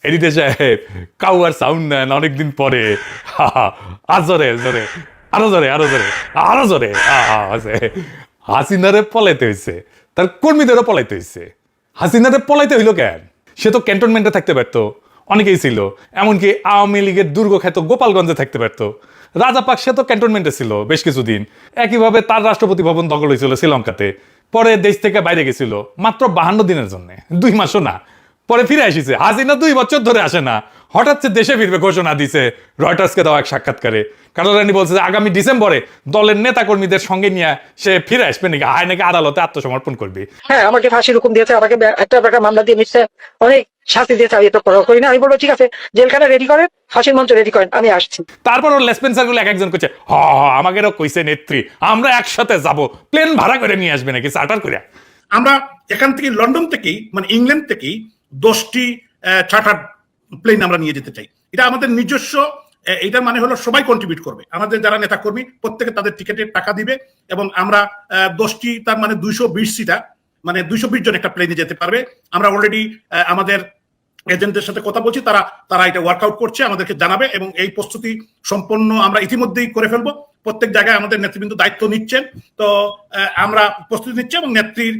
Editor সাহেব কাউয়ার sound নেন অনেকদিন পরে। আর জোরে জোরে, আরো জোরে, আরো জোরে, আরো জোরে। হাসিনারে পলাইতে হয়েছে, তার কর্মীদেরও পলাইতে হয়েছে। হাসিনারে পলাইতে হইলো কেন? সে তো ক্যান্টনমেন্টে থাকতে পারতো, অনেকেই ছিল। এমনকি আওয়ামী লীগের দুর্গ খ্যাত গোপালগঞ্জে থাকতে পারতো। রাজাপাক সে তো ক্যান্টনমেন্টে ছিল বেশ কিছুদিন। একইভাবে তার রাষ্ট্রপতি ভবন দখল হয়েছিল শ্রীলঙ্কাতে। পরে দেশ থেকে বাইরে গেছিল মাত্র 52 দিনের জন্য, 2 মাসও না। পরে ফিরে আসিছে। হাসিনা 2 বছর ধরে আসে না, হঠাৎ সে দেশে ফিরবে ঘোষণা দিছে রয়টার্সকে দেওয়া এক সাক্ষাৎকারে। কারণ বলছে যে আগামী ডিসেম্বরে দলের নেতা কর্মীদের সঙ্গে নিয়ে সে ফিরে আসবে নাকি, আয় নাকি আদালতে আত্মসমর্পণ করবে। হ্যাঁ, আমাকে ফাঁসির হুকুম দিয়েছে, আমাকে একটা মামলা দিয়ে মিশছে, অনেক শাস্তি দিয়েছে, আমি এটা করি না। আমি বলবো ঠিক আছে, জেলখানা রেডি করেন, ফাঁসির মঞ্চ রেডি করেন, আমি আসছি। তারপর ওর লেসপেন্সার গুলো এক একজন করছে, আমাকেও কইছে নেত্রী আমরা একসাথে যাব, প্লেন ভাড়া করে নিয়ে আসবে নাকি চার্টার করে। আমরা এখান থেকে লন্ডন থেকেই মানে ইংল্যান্ড থেকেই 10টি চার্টার প্লেন আমরা নিয়ে যেতে চাই। এটা আমাদের নিজস্ব, এটা মানে হলো সবাই কন্ট্রিবিউট করবে, আমাদের যারা নেতা কর্মী প্রত্যেকে তাদের টিকেটের টাকা দিবে এবং আমরা 10টি, তার মানে 220 সিটার, মানে 220 জন একটা প্লেনে যেতে পারবে। আমরা অলরেডি আমাদের এজেন্টদের সাথে কথা বলছি, তারা এটা ওয়ার্কআউট করছে, আমাদেরকে জানাবে এবং এই প্রস্তুতি সম্পন্ন আমরা ইতিমধ্যেই করে ফেলবো। প্রত্যেক জায়গায় আমাদের নেতৃবৃন্দ দায়িত্ব নিচ্ছেন। তো আমরা প্রস্তুতি নিচ্ছি এবং নেত্রীর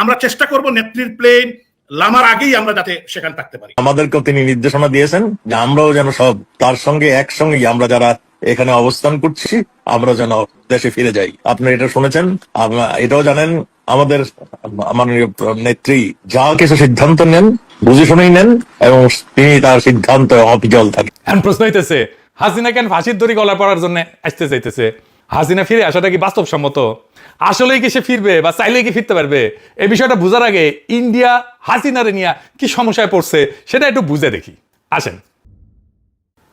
আমরা চেষ্টা করব নেত্রীর প্লেন লামার আগেই আমরা যাতে সেখানে থাকতে পারি। আমাদেরকেও তিনি নির্দেশনা দিয়েছেন যে আমরাও যেন সব তার সঙ্গে একসঙ্গে আমরা যারা এখানে অবস্থান করছি আমরা যেন দেশে ফিরে যাই। আপনি এটা শুনেছেন, এটাও জানেন আমাদের মাননীয় নেত্রী যা কিছু সিদ্ধান্ত নেন বুঝে শুনেই নেন এবং তিনি তার সিদ্ধান্ত অবিচল থাকেন। এখন প্রশ্ন হইতেছে হাসিনা কেন ফাঁসির দড়ি গলা পড়ার জন্য আসতে চাইতেছে? হাসিনা ফিরে আসাটা কি বাস্তবসম্মত? আসলেই কি সে ফিরবে বা চাইলেই কি ফিরতে পারবে? এই বিষয়টা বুঝার আগে ইন্ডিয়া হাসিনারে নিয়ে কি সমস্যায় পড়ছে সেটা একটু বুঝে দেখি। আসেন,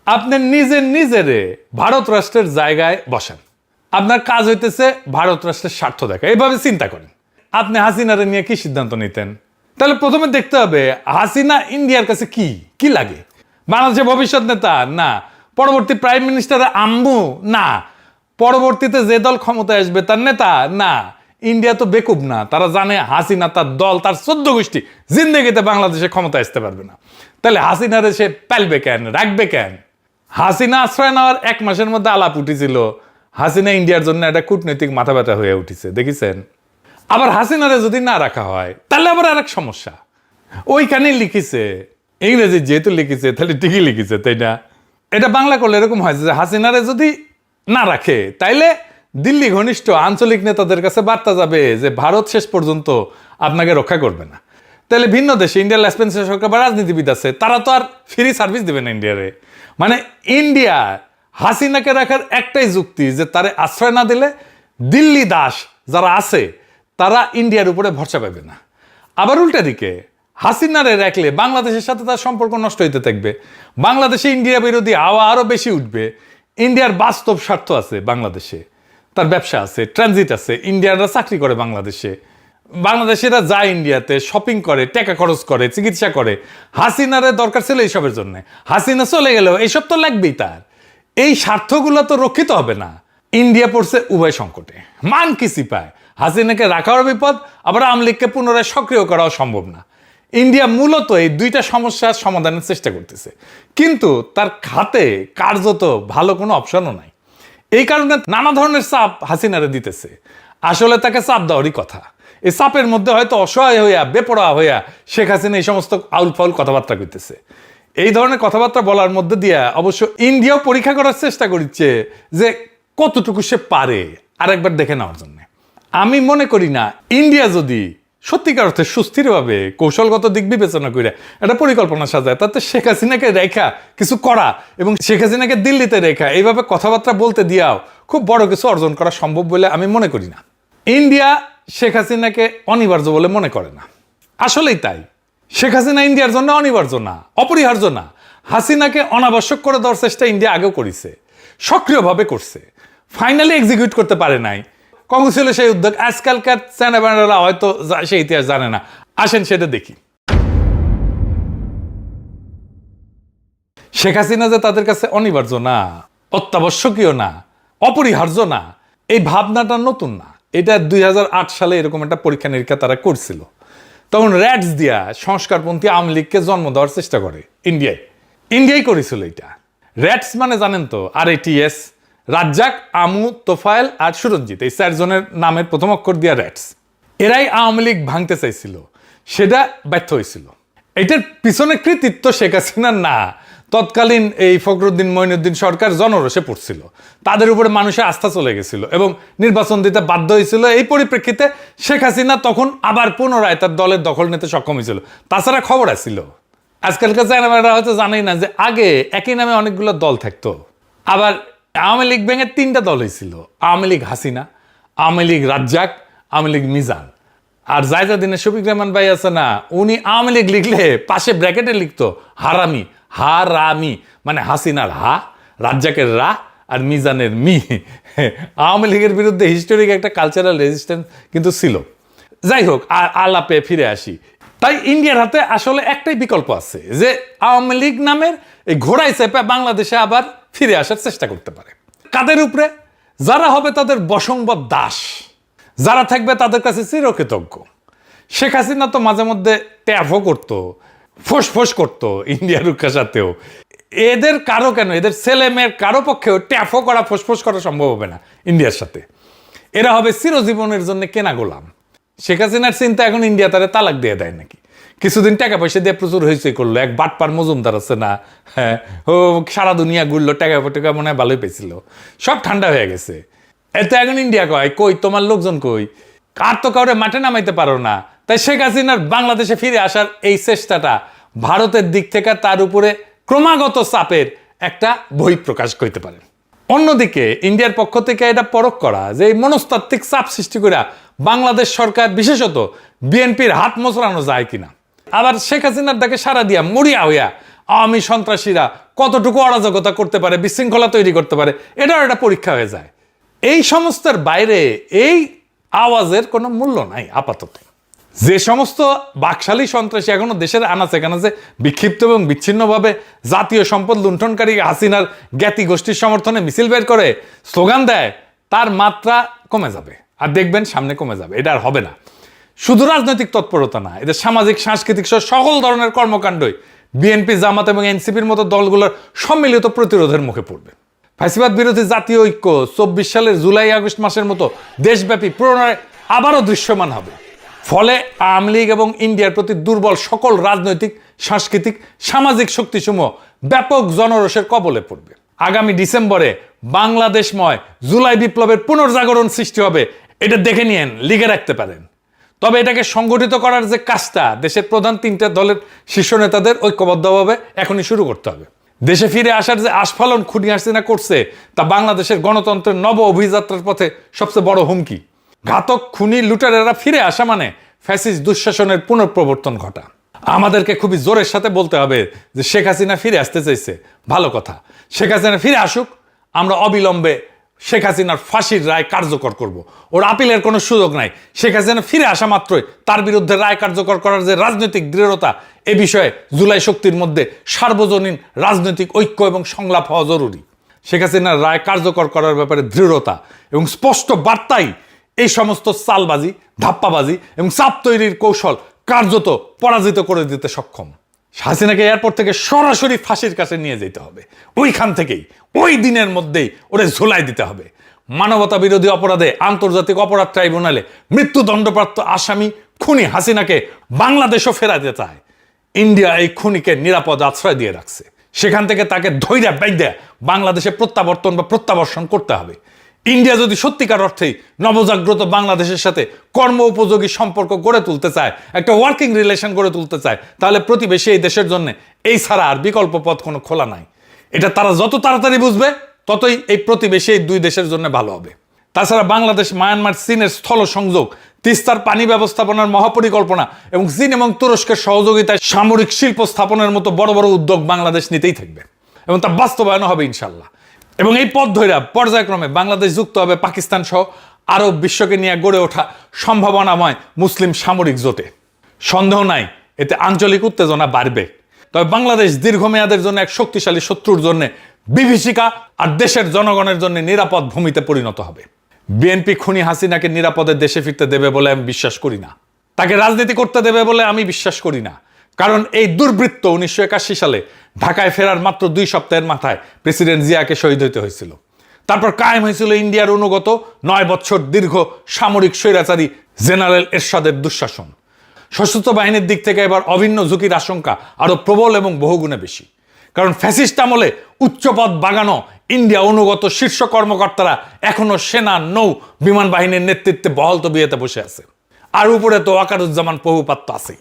আপনি নিজেরে ভারত রাষ্ট্রের জায়গায় বসেন। আপনার কাজ হইতেছে ভারত রাষ্ট্রের স্বার্থ দেখা। এইভাবে চিন্তা করেন, আপনি হাসিনারে নিয়ে কি সিদ্ধান্ত নিতেন? তাহলে প্রথমে দেখতে হবে হাসিনা ইন্ডিয়ার কাছে কি কি লাগে। বাংলাদেশের ভবিষ্যৎ নেতা না, পরবর্তী প্রাইম মিনিস্টার আম্মু না, পরবর্তীতে যে দল ক্ষমতায় আসবে তার নেতা না। ইন্ডিয়া তো বেকুব না, তারা জানে হাসিনা তার দল তার 14 গোষ্ঠী জিন্দেগিতে বাংলাদেশে ক্ষমতা আসতে পারবে না। তাহলে হাসিনারে সে পালবে কেন, রাখবে কেন? হাসিনা আশ্রয় নেওয়ার 1 মাসের মধ্যে আলাপ উঠেছিল হাসিনা ইন্ডিয়ার জন্য একটা কূটনৈতিক মাথা ব্যথা হয়ে উঠেছে, দেখেছেন? আবার হাসিনারে যদি না রাখা হয় তাহলে আবার আরেক সমস্যা। ওইখানে লিখেছে, ইংরেজি যেহেতু লিখেছে তাহলে ঠিকই লিখেছে, তাই না? এটা বাংলা করলে এরকম হয় যে হাসিনারে যদি না রাখে তাইলে দিল্লি ঘনিষ্ঠ আঞ্চলিক নেতাদের কাছে বার্তা যাবে যে ভারত শেষ পর্যন্ত আপনাকে রক্ষা করবে না। তাহলে ভিন্ন দেশে ইন্ডিয়ার লেসপেন্সার সরকার বা রাজনীতিবিদ আছে, তারা তো আর ফ্রি সার্ভিস দেবে না ইন্ডিয়ারে। মানে ইন্ডিয়া হাসিনাকে রাখার একটাই যুক্তি যে তারে আশ্রয় না দিলে দিল্লি দাস যারা আছে তারা ইন্ডিয়ার উপরে ভরসা পাবে না। আবার উল্টা দিকে হাসিনারে রাখলে বাংলাদেশের সাথে তার সম্পর্ক নষ্ট হইতে থাকবে, বাংলাদেশে ইন্ডিয়া বিরোধী হাওয়া আরো বেশি উঠবে। ইন্ডিয়ার বাস্তব স্বার্থ আছে বাংলাদেশে, তার ব্যবসা আছে, ট্রানজিট আছে, ইন্ডিয়ানরা চাকরি করে বাংলাদেশে, বাংলাদেশিরা যায় ইন্ডিয়াতে শপিং করে, টাকা খরচ করে, চিকিৎসা করে। হাসিনারে দরকার ছিল এইসবের জন্য, হাসিনা চলে গেলেও এইসব তো লাগবেই তার। এই স্বার্থগুলো তো রক্ষিত হবে না। ইন্ডিয়া পড়ছে উভয় সংকটে, মান কিসি পায়। হাসিনাকে রাখাও বিপদ, আবার আওয়ামী লীগকে পুনরায় সক্রিয় করাও সম্ভব না। ইন্ডিয়া মূলত এই 2টা সমস্যার সমাধানের চেষ্টা করতেছে, কিন্তু তার খাতে কার্যত ভালো কোনো অপশনও নাই। এই কারণে নানা ধরনের চাপ হাসিনারে দিতেছে। আসলে তাকে চাপ দেওয়ারই কথা। এই চাপের মধ্যে হয়তো অসহায় হইয়া বেপরোয়া হইয়া শেখ হাসিনা এই সমস্ত আউল ফাউল কথাবার্তা করতেছে। এই ধরনের কথাবার্তা বলার মধ্যে দিয়ে অবশ্য ইন্ডিয়াও পরীক্ষা করার চেষ্টা করছে যে কতটুকু সে পারে আরেকবার দেখে নেওয়ার জন্য। আমি মনে করি না ইন্ডিয়া যদি সত্যিকার অর্থে সুস্থিরভাবে কৌশলগত দিক বিবেচনা করে একটা পরিকল্পনা সাজায়, তাতে শেখ হাসিনাকে রেখা কিছু করা এবং শেখ হাসিনাকে দিল্লিতে রেখা এইভাবে কথাবার্তা বলতে দিয়াও খুব বড় কিছু অর্জন করা সম্ভব বলে আমি মনে করি না। ইন্ডিয়া শেখ হাসিনাকে অনিবার্য বলে মনে করে না, আসলেই তাই। শেখ হাসিনা ইন্ডিয়ার জন্য অনিবার্য না, অপরিহার্য না। হাসিনাকে অনাবশ্যক করে দেওয়ার চেষ্টা ইন্ডিয়া আগেও করেছে, সক্রিয়ভাবে করছে, ফাইনালি এক্সিকিউট করতে পারে নাই। কখন ছিল সেই উদ্যোগ? আজকালকার চ্যানেলরা হয়তো সেই ইতিহাস জানে না। আসেন সেটা দেখি। শেখ হাসিনা যে তাদের কাছে অনিবার্য না, অত্যাবশ্যকীয় না, অপরিহার্য না, এই ভাবনাটা নতুন না। এটা 2008 সালে এরকম একটা পরীক্ষা নিরীক্ষা তারা করছিল তখন র্যাটস দিয়া সংস্কারপন্থী আওয়ামী লীগকে জন্ম দেওয়ার চেষ্টা করে ইন্ডিয়াই করেছিল এটা। র্যাটস মানে জানেন তো, RATS, রাজ্জাক, আমু, তোফায়েল আর সুরঞ্জিত, এই 4 জনের নামের প্রথম অক্ষর দিয়া র্যাটস। এরাই আওয়ামী লীগ ভাঙতে চাইছিল, সেটা ব্যর্থ হয়েছিল। এটার পিছনে কৃতিত্ব শেখ হাসিনার না, তৎকালীন এই ফখরুদ্দিন মঈনুদ্দিন সরকার জনরোষে পড়ছিল, তাদের উপরে মানুষের আস্থা চলে গেছিল এবং নির্বাচন দিতে বাধ্য হয়েছিল। এই পরিপ্রেক্ষিতে শেখ হাসিনা তখন আবার পুনরায় তার দলের দখল নিতে সক্ষম হয়েছিল। তাছাড়া খবর আছিল, আজকালকার চ্যানেলরা হয়তো জানেই না যে আগে একই নামে অনেকগুলো দল থাকতো। আবার আওয়ামী লীগ ভেঙে 3টা দল হয়েছিল, আওয়ামী লীগ হাসিনা, আওয়ামী লীগ রাজ্জাক, আওয়ামী লীগ মিজান। আর জায়জাদিনের শফিক রহমান ভাই আছে না, উনি আওয়ামী লীগ লিখলে পাশে ব্র্যাকেটে লিখতো হারামি, হারামি, মানে হাসিনার হা, রাজ্জাকের রা আর মিজানের মি। আওয়ামী লীগের বিরুদ্ধে হিস্টোরিক একটা কালচারাল রেজিস্ট্যান্স কিন্তু ছিল। যাই হোক, আর আলাপে ফিরে আসি। তাই ইন্ডিয়ার হাতে আসলে একটাই বিকল্প আছে, যে আওয়ামী লীগ নামের এই ঘোড়ায় চেপে বাংলাদেশে আবার ফিরে আসার চেষ্টা করতে পারে। কাদের উপরে? যারা হবে তাদের বশংবদ দাস, যারা থাকবে তাদের কাছে চিরকৃতজ্ঞ। শেখ হাসিনা তো মাঝে মধ্যে ট্যাফও করতো, ফোঁস করতো ইন্ডিয়ার সাথেও। এদের কারো কেন, এদের ছেলে মেয়ের কারো পক্ষেও ট্যাফও করা, ফোঁস করা সম্ভব হবে না ইন্ডিয়ার সাথে। এরা হবে চিরজীবনের জন্য কেনা গোলাম। শেখ হাসিনার চিন্তা এখন ইন্ডিয়া তারা তালাক দিয়ে দেয় নাকি। কিছুদিন টাকা পয়সা দিয়ে প্রচুর হয়েছে করলো, এক বাটপার মজুমদার আছে না, হ্যাঁ, ও সারা দুনিয়া ঘুরলো, টাকা পয়সা মনে হয় ভালোই পেয়েছিল, সব ঠান্ডা হয়ে গেছে। এত এখন ইন্ডিয়া কয় কই তোমার লোকজন কই, আর তো কাউরে মাঠে নামাইতে পারো না। তাই শেখ হাসিনার বাংলাদেশে ফিরে আসার এই চেষ্টাটা ভারতের দিক থেকে তার উপরে ক্রমাগত চাপের একটা বহিঃপ্রকাশ করতে পারে। অন্যদিকে ইন্ডিয়ার পক্ষ থেকে এটা পরখ করা যে এই মনস্তাত্ত্বিক চাপ সৃষ্টি করে বাংলাদেশ সরকার বিশেষত বিএনপির হাত মোচড়ানো যায় কিনা। আবার শেখ হাসিনার ডাকে সারা দিয়া মরিয়া হইয়া আওয়ামী সন্ত্রাসীরা কতটুকু অরাজকতা করতে পারে, বিশৃঙ্খলা তৈরি করতে পারে, এটাও একটা পরীক্ষা হয়ে যায়। এই সমস্তের বাইরে এই আওয়াজের কোনো মূল্য নাই আপাতত। যে সমস্ত বাকশালী সন্ত্রাসী এখনো দেশের আনাচে কানাচে বিক্ষিপ্ত এবং বিচ্ছিন্নভাবে জাতীয় সম্পদ লুণ্ঠনকারী হাসিনার জ্ঞাতি গোষ্ঠীর সমর্থনে মিছিল বের করে স্লোগান দেয়, তার মাত্রা কমে যাবে। আর দেখবেন সামনে কমে যাবে, এটা আর হবে না। শুধু রাজনৈতিক তৎপরতা না, এদের সামাজিক সাংস্কৃতিক সহ সকল ধরনের কর্মকাণ্ডই বিএনপি, জামাত এবং এনসিপির মতো দলগুলোর সম্মিলিত প্রতিরোধের মুখে পড়বে। ফ্যাসিবাদ বিরোধী জাতীয় ঐক্য 24 সালের জুলাই আগস্ট মাসের মতো দেশব্যাপী পুনরায় আবারও দৃশ্যমান হবে। ফলে আওয়ামী লীগ এবং ইন্ডিয়ার প্রতি দুর্বল সকল রাজনৈতিক, সাংস্কৃতিক, সামাজিক শক্তিসমূহ ব্যাপক জনরোষের কবলে পড়বে। আগামী ডিসেম্বরে বাংলাদেশময় জুলাই বিপ্লবের পুনর্জাগরণ সৃষ্টি হবে, এটা দেখে নিয়েন, লিখে রাখতে পারেন। তবে এটাকে সংগঠিত করার যে কাজটা দেশের প্রধান 3টে দলের শীর্ষ নেতাদের ঐক্যবদ্ধভাবে এখনই শুরু করতে হবে। দেশে ফিরে আসার যে আস্ফালন খুনি হাসিনা করছে, তা বাংলাদেশের গণতন্ত্রের নব অভিযাত্রার পথে সবচেয়ে বড় হুমকি। ঘাতক খুনি লুটারেরা ফিরে আসা মানে ফ্যাসিস্ট দুঃশাসনের পুনঃপ্রবর্তন ঘটা। আমাদেরকে খুবই জোরের সাথে বলতে হবে যে শেখ হাসিনা ফিরে আসতে চাইছে, ভালো কথা, শেখ হাসিনা ফিরে আসুক, আমরা অবিলম্বে শেখ হাসিনার ফাঁসির রায় কার্যকর করব। ওর আপিলের কোনো সুযোগ নাই। শেখ হাসিনা ফিরে আসা মাত্রই তার বিরুদ্ধে রায় কার্যকর করার যে রাজনৈতিক দৃঢ়তা, এ বিষয়ে জুলাই শক্তির মধ্যে সার্বজনীন রাজনৈতিক ঐক্য এবং সংলাপ হওয়া জরুরি। শেখ হাসিনার রায় কার্যকর করার ব্যাপারে দৃঢ়তা এবং স্পষ্ট বার্তাই এই সমস্ত চালবাজি, ধাপ্পাবাজি এবং চাপ তৈরির কৌশল কার্যত পরাজিত করে দিতে সক্ষম। হাসিনাকে এয়ারপোর্ট থেকে সরাসরি ফাঁসির কাছে নিয়ে যেতে হবে, ওইখান থেকেই ওই দিনের মধ্যেই ওরে ঝুলাই দিতে হবে। মানবতা বিরোধী অপরাধে আন্তর্জাতিক অপরাধ ট্রাইব্যুনালে মৃত্যুদণ্ডপ্রাপ্ত আসামি খুনি হাসিনাকে বাংলাদেশও ফেরাতে চায়। ইন্ডিয়া এই খুনিকে নিরাপদ আশ্রয় দিয়ে রাখছে, সেখান থেকে তাকে ধৈর্য বাইদ্যা বাংলাদেশে প্রত্যাবর্তন বা প্রত্যাবর্ষণ করতে হবে। ইন্ডিয়া যদি সত্যিকার অর্থেই নবজাগ্রত বাংলাদেশের সাথে কর্ম উপযোগী সম্পর্ক গড়ে তুলতে চায়, একটা ওয়ার্কিং রিলেশন গড়ে তুলতে চায়, তাহলে প্রতিবেশী এই দেশের জন্য এই ছাড়া আর বিকল্প পথ কোনো খোলা নাই। এটা তারা যত তাড়াতাড়ি বুঝবে, ততই এই প্রতিবেশী এই 2 দেশের জন্য ভালো হবে। তাছাড়া বাংলাদেশ, মায়ানমার, চীনের স্থল সংযোগ, তিস্তার পানি ব্যবস্থাপনার মহাপরিকল্পনা এবং চীন এবং তুরস্কের সহযোগিতায় সামরিক শিল্প স্থাপনের মতো বড় বড় উদ্যোগ বাংলাদেশ নিতেই থাকবে এবং তা বাস্তবায়ন হবে ইনশাল্লাহ। এবং এই পথ ধরে পর্যায়ক্রমে বাংলাদেশ যুক্ত হবে পাকিস্তান সহ আরব বিশ্বকে নিয়ে গড়ে ওঠা সম্ভাবনাময় মুসলিম সামরিক জোটে। সন্দেহ নাই এতে আঞ্চলিক উত্তেজনা বাড়বে। তবে বাংলাদেশ দীর্ঘমেয়াদের জন্য এক শক্তিশালী শত্রুর জন্য বিভীষিকা আর দেশের জনগণের জন্য নিরাপদ ভূমিতে পরিণত হবে। বিএনপি খুনি হাসিনাকে নিরাপদে দেশে ফিরতে দেবে বলে আমি বিশ্বাস করি না। তাকে রাজনীতি করতে দেবে বলে আমি বিশ্বাস করি না। কারণ এই দুর্বৃত্ত 1981 সালে ঢাকায় ফেরার মাত্র 2 সপ্তাহের মাথায় প্রেসিডেন্ট জিয়াকে শহীদ হতে হয়েছিল। তারপর কায়েম হয়েছিল ইন্ডিয়ার অনুগত 9 বছর দীর্ঘ সামরিক স্বৈরাচারী জেনারেল এরশাদের দুঃশাসন। সশস্ত্র বাহিনীর দিক থেকে এবার অভিন্ন ঝুঁকির আশঙ্কা আরো প্রবল এবং বহুগুণে বেশি। কারণ ফ্যাসিস্ট আমলে উচ্চপদ বাগানো ইন্ডিয়া অনুগত শীর্ষ কর্মকর্তারা এখনো সেনা, নৌ, বিমান বাহিনীর নেতৃত্বে বহাল তবিয়তে বসে আছে। আর উপরে তো ওয়াকারুজ্জামান প্রভুপাত্য আছেই।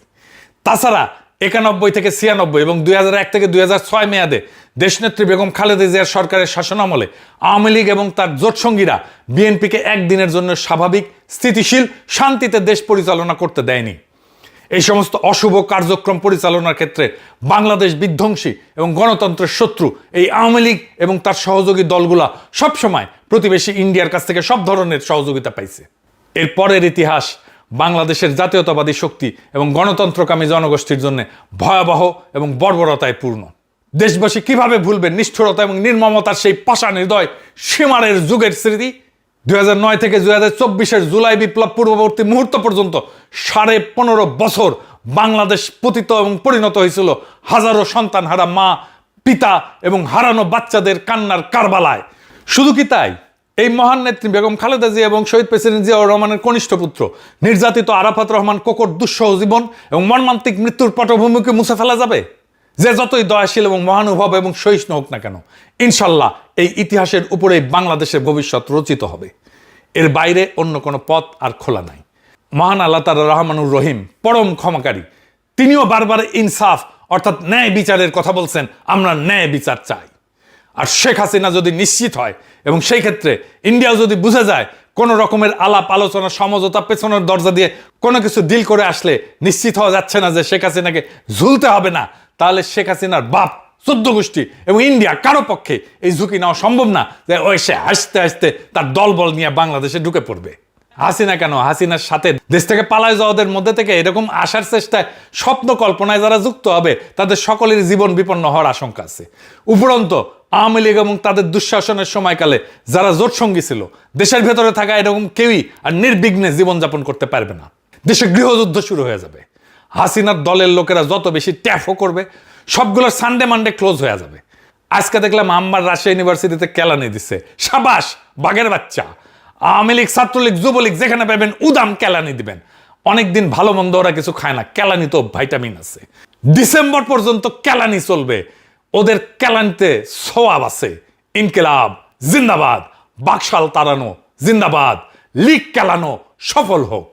তাছাড়া 91 থেকে 96 এবং 2001 থেকে 2006 মেয়াদে দেশনেত্রী বেগম খালেদা জিয়ার সরকারের শাসনামলে আওয়ামী লীগ এবং তার জোটসঙ্গীরা বিএনপিকে একদিনের জন্য স্বাভাবিক, স্থিতিশীল, শান্তিতে দেশ পরিচালনা করতে দেয়নি। এই সমস্ত অশুভ কার্যক্রম পরিচালনার ক্ষেত্রে বাংলাদেশ বিধ্বংসী এবং গণতন্ত্রের শত্রু এই আওয়ামী লীগ এবং তার সহযোগী দলগুলা সবসময় প্রতিবেশী ইন্ডিয়ার কাছ থেকে সব ধরনের সহযোগিতা পাইছে। এর পরের ইতিহাস বাংলাদেশের জাতীয়তাবাদী শক্তি এবং গণতন্ত্রকামী জনগোষ্ঠীর জন্য ভয়াবহ এবং বর্বরতায় পূর্ণ। দেশবাসী কিভাবে ভুলবেন নিষ্ঠুরতা এবং নির্মমতার সেই পাষাণ হৃদয় সীমারের যুগের স্মৃতি? 2009 থেকে 2024 জুলাই বিপ্লব পূর্ববর্তী মুহূর্ত পর্যন্ত 15.5 বছর বাংলাদেশ পতিত এবং পরিণত হয়েছিল হাজারো সন্তানহারা মা, পিতা এবং হারানো বাচ্চাদের কান্নার কারবালায়। শুধু কি তাই, এই মহান নেত্রী বেগম খালেদা জিয়া এবং শহীদ প্রেসিডেন্ট জিয়াউর রহমানের কনিষ্ঠ পুত্র নির্যাতিত আরাফাত রহমান কোকর দুঃসহ জীবন এবং মর্মান্তিক মৃত্যুর পটভূমিকে মুছে ফেলা যাবে? যে যতই দয়াশীল এবং মহানুভব এবং সহিষ্ণু হোক না কেন, ইনশাল্লাহ এই ইতিহাসের উপরেই বাংলাদেশের ভবিষ্যৎ রচিত হবে। এর বাইরে অন্য কোনো পথ আর খোলা নাই। মহান আল্লাহ তাআলা রহমানুর রহিম, পরম ক্ষমাকারী, তিনিও বারবার ইনসাফ অর্থাৎ ন্যায় বিচারের কথা বলছেন। আমরা ন্যায় বিচার চাই। আর শেখ হাসিনা যদি নিশ্চিত হয় এবং সেই ক্ষেত্রে ইন্ডিয়া যদি বুঝে যায় কোন রকমের আলাপ আলোচনা সমঝোতা পেছনের দরজা দিয়ে কোনো কিছু ডিল করে আসলে নিশ্চিত হওয়া যাচ্ছে না যে শেখ হাসিনাকে ঝুলতে হবে না, তাহলে শেখ হাসিনার বাপ, 14 গোষ্ঠী এবং ইন্ডিয়া কারো পক্ষে এই ঝুঁকি নেওয়া সম্ভব না যে ওই সে হাসতে হাসতে তার দলবল নিয়ে বাংলাদেশে ঢুকে পড়বে। হাসিনা কেন, হাসিনার সাথে দেশ থেকে পালায় যাওয়াদের মধ্যে থেকে এরকম আসার চেষ্টায় স্বপ্ন কল্পনায় যারা যুক্ত হবে তাদের সকলের জীবন বিপন্ন হওয়ার আশঙ্কা আছে। উপরন্ত আওয়ামী লীগ এবং তাদের দুঃশাসনের সময়কালে যারা জোটসঙ্গী ছিল, দেশের ভেতরে থাকা এরকম কেউই আর নির্বিঘ্নে জীবনযাপন করতে পারবে না। দেশে গৃহযুদ্ধ শুরু হয়ে যাবে। হাসিনার দলের লোকেরা যত বেশি ট্যাফও করবে, সবগুলোর সানডে মানডে ক্লোজ হয়ে যাবে। আজকে দেখলাম আম্বার রাজশাহী ইউনিভার্সিটিতে কেলানি দিচ্ছে। সাবাস, বাঘের বাচ্চা। আওয়ামী লীগ, ছাত্রলীগ, যুবলীগ যেখানে পাবেন উদাম কেলানি দিবেন। অনেকদিন ভালো মন্দ ওরা কিছু খায় না, কেলানি তো ভাইটামিন আছে। ডিসেম্বর পর্যন্ত কেলানি চলবে। ওদের কেলানিতে সোয়াব আছে। ইনকিলাব জিন্দাবাদ, বাকশাল তাড়ানো জিন্দাবাদ, লীগ কেলানো সফল হোক।